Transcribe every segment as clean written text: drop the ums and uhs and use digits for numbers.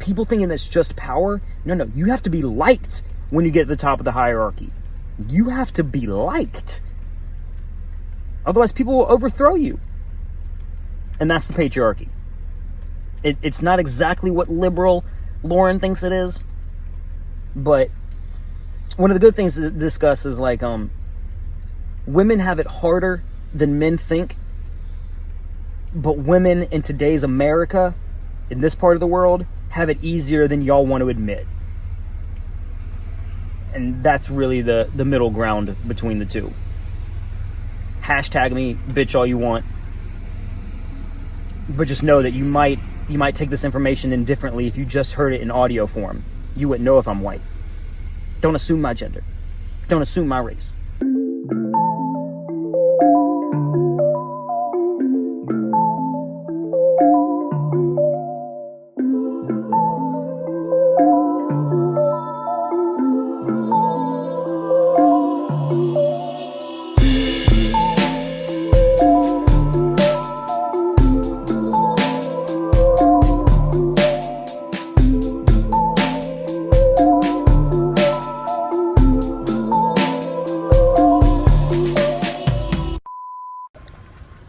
people thinking that's just power. No, you have to be liked when you get to the top of the hierarchy. You have to be liked. Otherwise, people will overthrow you. And that's the patriarchy. It's not exactly what liberal Lauren thinks it is, but one of the good things to discuss is like, women have it harder than men think, but women in today's America, in this part of the world, have it easier than y'all want to admit. And that's really the middle ground between the two. Hashtag me, bitch, all you want. But just know that you might take this information in differently if you just heard it in audio form. You wouldn't know if I'm white. Don't assume my gender. Don't assume my race.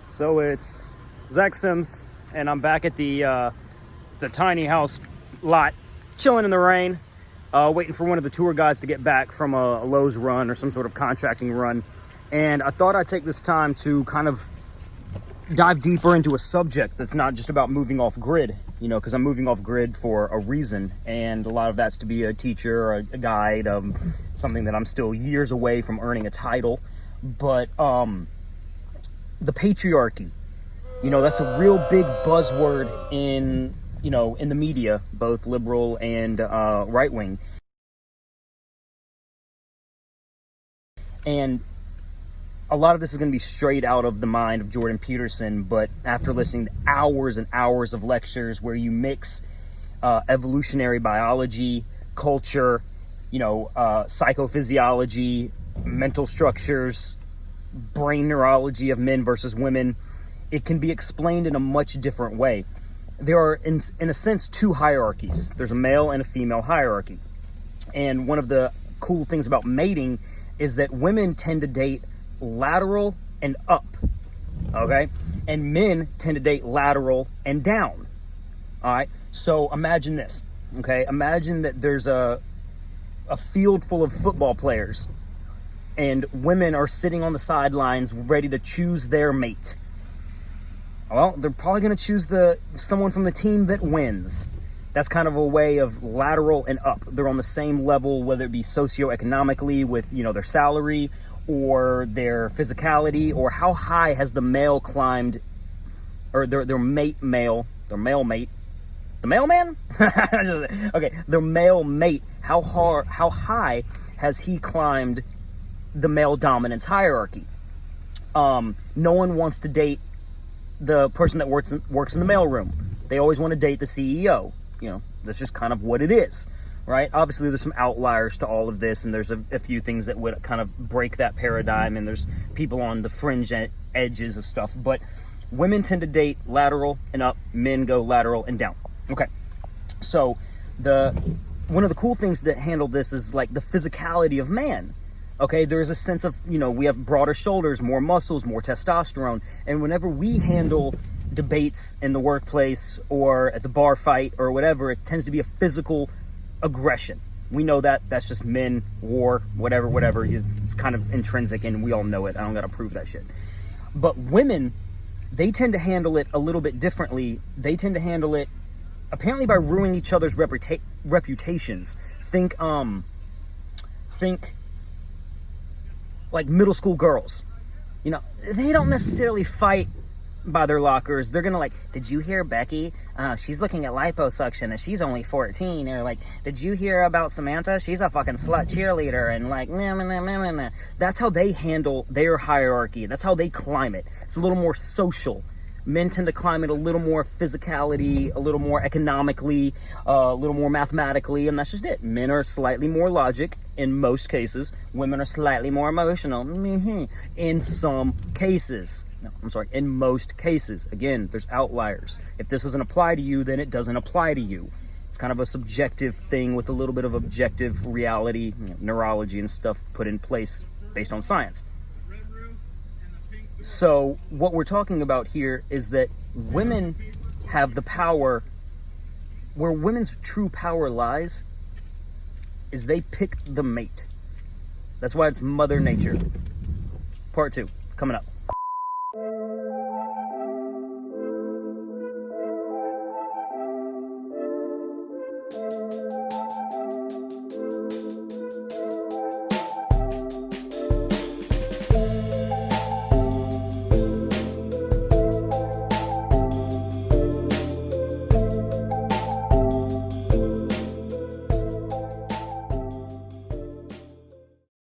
So it's Zack Symes, and I'm back at the tiny house lot, chilling in the rain, waiting for one of the tour guides to get back from a Lowe's run or some sort of contracting run. And I thought I'd take this time to kind of dive deeper into a subject that's not just about moving off grid, you know, because I'm moving off grid for a reason, and a lot of that's to be a teacher or a guide, something that I'm still years away from earning a title. But the patriarchy, you know, that's a real big buzzword in the media, both liberal and right wing. And a lot of this is going to be straight out of the mind of Jordan Peterson, but after listening to hours and hours of lectures where you mix evolutionary biology, culture, psychophysiology, mental structures, brain neurology of men versus women, it can be explained in a much different way. There are, in a sense, two hierarchies. There's a male and a female hierarchy. And one of the cool things about mating is that women tend to date lateral and up, okay? And men tend to date lateral and down, all right? So imagine this, okay? Imagine that there's a field full of football players, and women are sitting on the sidelines ready to choose their mate. Well, they're probably going to choose someone from the team that wins. That's kind of a way of lateral and up. They're on the same level, whether it be socioeconomically with, their salary or their physicality, or how high has the male climbed, or their male mate, the mailman? Okay, their male mate, how high has he climbed the male dominance hierarchy? No one wants to date the person that works in the mailroom. They always want to date the CEO. That's just kind of what it is, right? Obviously, there's some outliers to all of this, and there's a few things that would kind of break that paradigm, and there's people on the fringe edges of stuff. But women tend to date lateral and up. Men go lateral and down. Okay, so one of the cool things to handle this is like the physicality of man. Okay, there's a sense of, we have broader shoulders, more muscles, more testosterone. And whenever we handle debates in the workplace or at the bar fight or whatever, it tends to be a physical aggression. We know that. That's just men, war, whatever. It's kind of intrinsic, and we all know it. I don't got to prove that shit. But women, they tend to handle it a little bit differently. They tend to handle it apparently by ruining each other's reputations. Think like middle school girls, they don't necessarily fight by their lockers. They're gonna did you hear Becky? She's looking at liposuction and she's only 14. Or did you hear about Samantha? She's a fucking slut cheerleader. And nah. That's how they handle their hierarchy. That's how they climb it. It's a little more social. Men tend to climb it a little more physicality, a little more economically, a little more mathematically, and that's just it. Men are slightly more logic in most cases. Women are slightly more emotional in some cases. No, I'm sorry, in most cases. Again, there's outliers. If this doesn't apply to you, then it doesn't apply to you. It's kind of a subjective thing with a little bit of objective reality, neurology and stuff put in place based on science. So what we're talking about here is that women have the power. Where women's true power lies is they pick the mate. That's why it's Mother Nature. Part 2, coming up.